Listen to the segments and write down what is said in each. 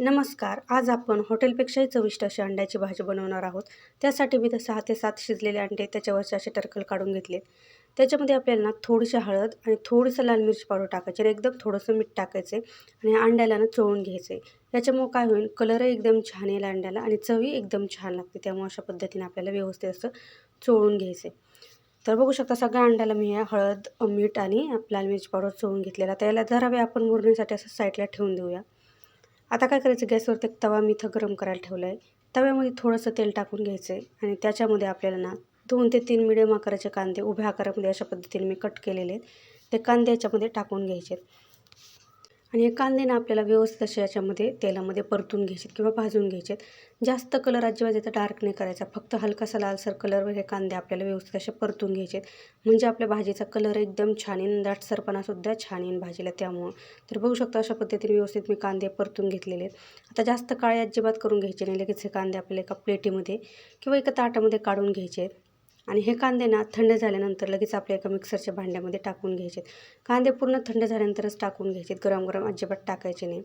नमस्कार. आज आपण हॉटेलपेक्षाही चविष्ट अशी अंड्याची भाजी बनवणार आहोत. त्यासाठी मी 6 ते 7 शिजलेले अंडे त्याच्यावरचे असे टरकल काढून घेतले. त्याच्यामध्ये आपल्याला थोडीशी हळद आणि थोडीसं लाल मिरची पावडर टाकायची आणि एकदम थोडंसं मीठ टाकायचं आणि अंड्याला चोळून घ्यायचं आहे. याच्यामुळं काय होईल, कलरही एकदम छान येईल अंड्याला आणि चवही एकदम छान लागते. त्यामुळे अशा पद्धतीने आपल्याला व्यवस्थित असं चोळून घ्यायचं आहे. तर बघू शकता सगळ्या अंड्याला मी हळद, मीठ आणि लाल मिरची पावडर चोळून घेतलेला. त्याला जरा वेळ आपण मुरण्यासाठी असं साईडला ठेवून देऊया. आता काय करायचं, गॅसवरती एक तवा मी इथं गरम करायला ठेवला आहे. तव्यामध्ये थोडंसं तेल टाकून घ्यायचं आहे आणि त्याच्यामध्ये आपल्याला 2 ते 3 मिडियम आकाराचे कांदे उभ्या आकारामध्ये अशा पद्धतीने मी कट केलेले आहेत. ते कांदे याच्यामध्ये टाकून घ्यायचे आहेत. आणि हे कांदे आपल्याला व्यवस्थित असे याच्यामध्ये तेलामध्ये परतून घ्यायचे किंवा भाजून घ्यायचे. जास्त कलर अजिबात याचा डार्क नाही करायचा. फक्त हलकासा लालसर कलरवर हे कांदे आपल्याला व्यवस्थित असे परतून घ्यायचे. म्हणजे आपल्या भाजीचा कलर एकदम छान येईल, दाटसरपणासुद्धा छान येईल भाजीला त्यामुळं. तर बघू शकता अशा पद्धतीने व्यवस्थित मी कांदे परतून घेतलेले आहेत. आता जास्त काळे अजिबात करून घ्यायचे नाही. लगेच हे कांदे आपल्याला एका प्लेटीमध्ये किंवा एका ताटामध्ये काढून घ्यायचे आहेत. आणि हे कांदे थंड झाल्यानंतर लगेच आपल्या एका मिक्सरच्या भांड्यामध्ये टाकून घ्यायचे. कांदे पूर्ण थंड झाल्यानंतरच टाकून घ्यायचे, गरम गरम अजिबात टाकायचे नाही.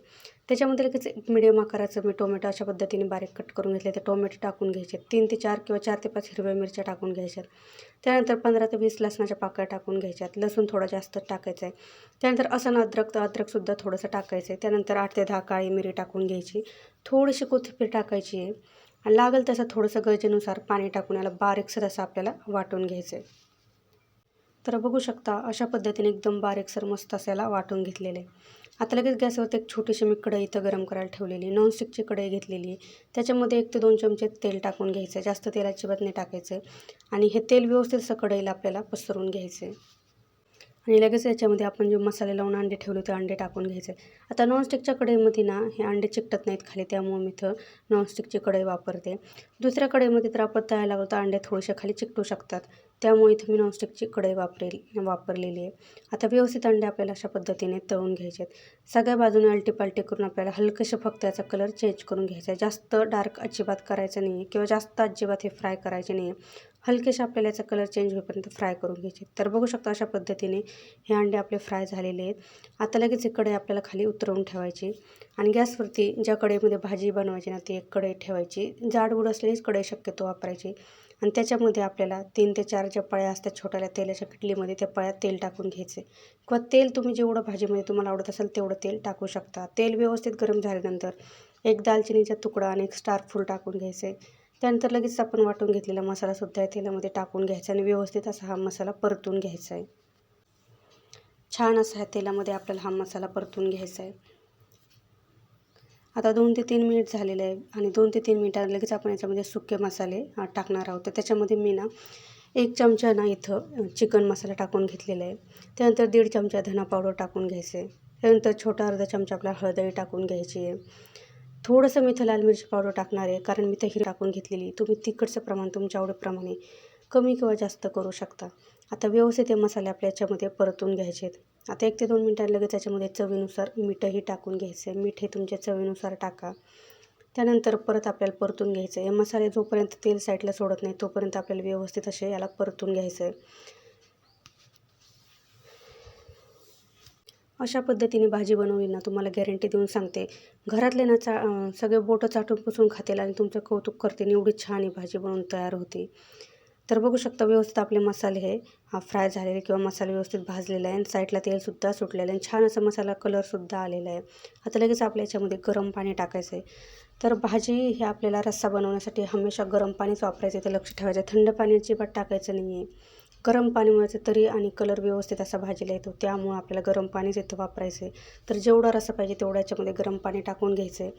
त्याच्यामध्ये लगेच एक मिडियम आकाराचं मी टोमॅटो अशा पद्धतीने बारीक कट करून घेतले. ते टोमॅटो टाकून घ्यायचे. 3 ते 4 किंवा 4 ते 5 हिरव्या मिरच्या टाकून घ्यायच्यात. त्यानंतर 15 ते 20 लसणाच्या पाकळ्या टाकून घ्यायच्यात. लसूण थोडा जास्त टाकायचा आहे. त्यानंतर असं अद्रकसुद्धा थोडंसं टाकायचं आहे. त्यानंतर 8 ते 10 काळी मिरी टाकून घ्यायची. थोडीशी कोथिंबीर टाकायची आहे. आणि लागेल तसं थोडंसं गरजेनुसार पाणी टाकून याला बारीकसर असं आपल्याला वाटून घ्यायचं आहे. तर बघू शकता अशा पद्धतीने एकदम बारीकसर मस्त असं याला वाटून घेतलेलं आहे. आता लगेच गॅसवरती एक छोटीशी मी कढई इथं गरम करायला ठेवलेली, नॉनस्टिकची कढई घेतलेली आहे. त्याच्यामध्ये 1 ते 2 चमचे तेल टाकून घ्यायचं आहे. जास्त तेल अजिबात नाही टाकायचं आहे. आणि हे तेल व्यवस्थित असं कढईला आपल्याला पसरवून घ्यायचं आहे. आणि लगेच याच्यामध्ये आपण जे मसाले लावून अंडे ठेवले ते अंडे टाकून घ्यायचे. आता नॉनस्टिकच्या कढईमध्ये हे अंडे चिकटत नाहीत खाली, त्यामुळे मी इथं नॉनस्टिकची कढई वापरते. दुसऱ्या कढईमध्ये तर आपण तळायला लागलो तर अंडे थोडेसे खाली चिकटू शकतात, त्यामुळे इथं मी नॉनस्टिकची कढई वापरलेली आहे. आता व्यवस्थित अंडे आपल्याला अशा पद्धतीने तळून घ्यायचे आहेत. सगळ्या बाजूने अलटीपालटी करून आपल्याला हलकंसं फक्त याचा कलर चेंज करून घ्यायचा आहे. जास्त डार्क अजिबात करायचं नाही आहे किंवा जास्त अजिबात हे फ्राय करायचे नाही आहे. हलकेसे आपल्याला याचा कलर चेंज होईपर्यंत फ्राय करून घ्यायचे. तर बघू शकता अशा पद्धतीने हे अंडे आपले फ्राय झालेले आहेत. आता लगेच एक कढई आपल्याला खाली उतरवून ठेवायची आणि गॅसवरती ज्या कढईमध्ये भाजी बनवायची ती एक कढई ठेवायची. जाडबुड असलेलीच कढई शक्यतो वापरायची. आणि त्याच्यामध्ये आपल्याला 3 ते 4 ज्या पळ्या असतात छोट्याल्या तेलाच्या किटलीमध्ये, त्या पळ्यात तेल टाकून घ्यायचे किंवा तेल तुम्ही जेवढं भाजीमध्ये तुम्हाला आवडत असेल तेवढं तेल टाकू शकता. तेल व्यवस्थित गरम झाल्यानंतर एक दालचिनीचा तुकडा आणि एक स्टार फूल टाकून घ्यायचे. त्यानंतर लगेच आपण वाटून घेतलेला मसालासुद्धा या तेलामध्ये टाकून घ्यायचा आणि व्यवस्थित असा हा मसाला परतून घ्यायचा आहे. छान असा ह्या तेलामध्ये आपल्याला हा मसाला परतून घ्यायचा आहे. आता 2 ते 3 मिनिट झालेले आहे आणि 2 ते 3 मिनिटांनी लगेच आपण याच्यामध्ये सुके मसाले टाकणार आहोत. तर त्याच्यामध्ये मी 1 चमचा इथं चिकन मसाला टाकून घेतलेला आहे. त्यानंतर 1.5 चमचा धना पावडर टाकून घ्यायचं आहे. त्यानंतर छोटा अर्धा चमचा आपला हळदही टाकून घ्यायची आहे. थोडंसं मी इथं लाल मिरची पावडर टाकणार आहे, कारण मी हिरवी टाकून घेतलेली. तुम्ही तिखटचं प्रमाण तुमच्या आवडीप्रमाणे कमी किंवा जास्त करू शकता. आता व्यवस्थित हे मसाले आपल्या याच्यामध्ये परतून घ्यायचे आहेत. आता 1 ते 2 मिनिटांनी लगेच याच्यामध्ये चवीनुसार मीठही टाकून घ्यायचं आहे. मीठ हे तुमच्या चवीनुसार टाका. त्यानंतर परत आपल्याला परतून घ्यायचं आहे. हे मसाले जोपर्यंत तेल साईडला सोडत नाही तोपर्यंत आपल्याला व्यवस्थित असे याला परतून घ्यायचं आहे. अशा पद्धतीने भाजी बनवली तुम्हाला गॅरंटी देऊन सांगते, घरातले सगळे बोटं चाटून पुसून खातील आणि तुमचं कौतुक करतील. एवढी छान ही भाजी बनवून तयार होते. तर बघू शकता व्यवस्थित आपले मसाले हे फ्राय झालेले किंवा मसाला व्यवस्थित भाजलेला आहे आणि साईडला तेलसुद्धा सुटलेलं आहे आणि छान असा मसाला कलरसुद्धा आलेला आहे. आता लगेच आपल्या याच्यामध्ये गरम पाणी टाकायचं आहे. तर भाजी हे आपल्याला रस्सा बनवण्यासाठी हमेशा गरम पाणीच वापरायचं आहे, ते लक्ष ठेवायचं. थंड पाणी अजिबात टाकायचं नाही आहे. गरम पाणीमुळे तरी आणि कलर व्यवस्थित असा भाजीला येतो, त्यामुळं आपल्याला गरम पाणीच इथं वापरायचं आहे. तर जेवढा रस्सा पाहिजे तेवढ्या याच्यामध्ये गरम पाणी टाकून घ्यायचं आहे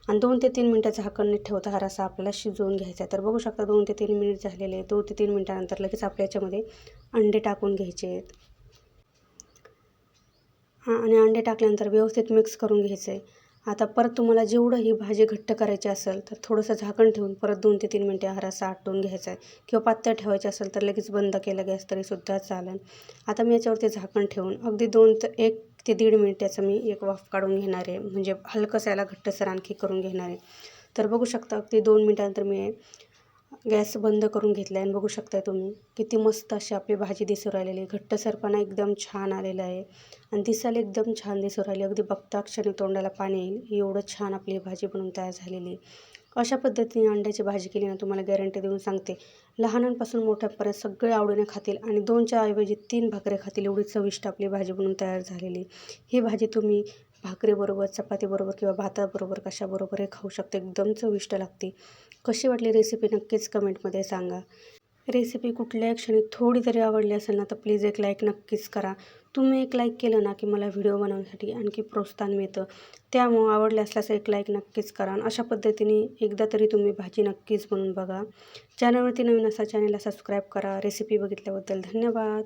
आणि 2 ते 3 मिनिटाचं झाकण नीट ठेवता हा रस्सा आपल्याला शिजवून घ्यायचा आहे. तर बघू शकता 2 ते 3 मिनिट झालेले आहे. 2 ते 3 मिनिटानंतर लगेच आपल्या याच्यामध्ये अंडे टाकून घ्यायचे आहेत. आणि अंडे टाकल्यानंतर व्यवस्थित मिक्स करून घ्यायचं आहे. आता परत तुम्हाला जेवढं ही भाजी घट्ट करायची असेल तर थोडंसं झाकण ठेवून परत 2 ते 3 मिनिटे हा रस्सा आटून घ्यायचा आहे किंवा पातळ ठेवायची असेल तर लगेच बंद केला गॅस तरीसुद्धा चालेल. आता मी याच्यावरती झाकण ठेवून अगदी 1 ते 1.5 मिनिट याचं मी एक वाफ काढून घेणार आहे, म्हणजे हलकंसं याला घट्टसर आणखी करून घेणार आहे. तर बघू शकता अगदी 2 मिनिटानंतर मी गॅस बंद करून घेतला आहे आणि बघू शकताय तुम्ही किती मस्त अशी आपली भाजी दिसून राहिलेली आहे. घट्टसरपणा एकदम छान आलेला आहे आणि दिसायला एकदम छान दिसून राहिली. अगदी बघता क्षणी तोंडाला पाणी येईल एवढं छान आपली भाजी बनवून तयार झालेली आहे. अशा पद्धतीने अंड्याची भाजी केली ना, तुम्हाला गॅरंटी देऊन सांगते, लहानांपासून मोठ्यापर्यंत सगळे आवडीने खातील आणि 2च्या ऐवजी 3 भाकऱ्या खातील एवढी चविष्ट आपली भाजी बनवून तयार झालेली. ही भाजी तुम्ही भाकरीबरोबर, चपातीबरोबर किंवा भाताबरोबर कशाबरोबरही खाऊ शकता. एकदम चविष्ट लागते. कशी वाटली रेसिपी नक्कीच कमेंटमध्ये सांगा. रेसिपी कुठल्याही क्षणी थोडी जरी आवडली असेल ना, तर प्लीज एक लाईक नक्कीच करा. तुम्ही एक लाईक केलं ना, की मला व्हिडिओ बनवण्यासाठी आणखी प्रोत्साहन मिळतं. त्यामुळं आवडले असल्यास एक लाईक नक्कीच करा आणि अशा पद्धतीने एकदा तरी तुम्ही भाजी नक्कीच बनवून बघा. चॅनलवरती नवीन असा चॅनलला सबस्क्राईब करा. रेसिपी बघितल्याबद्दल धन्यवाद.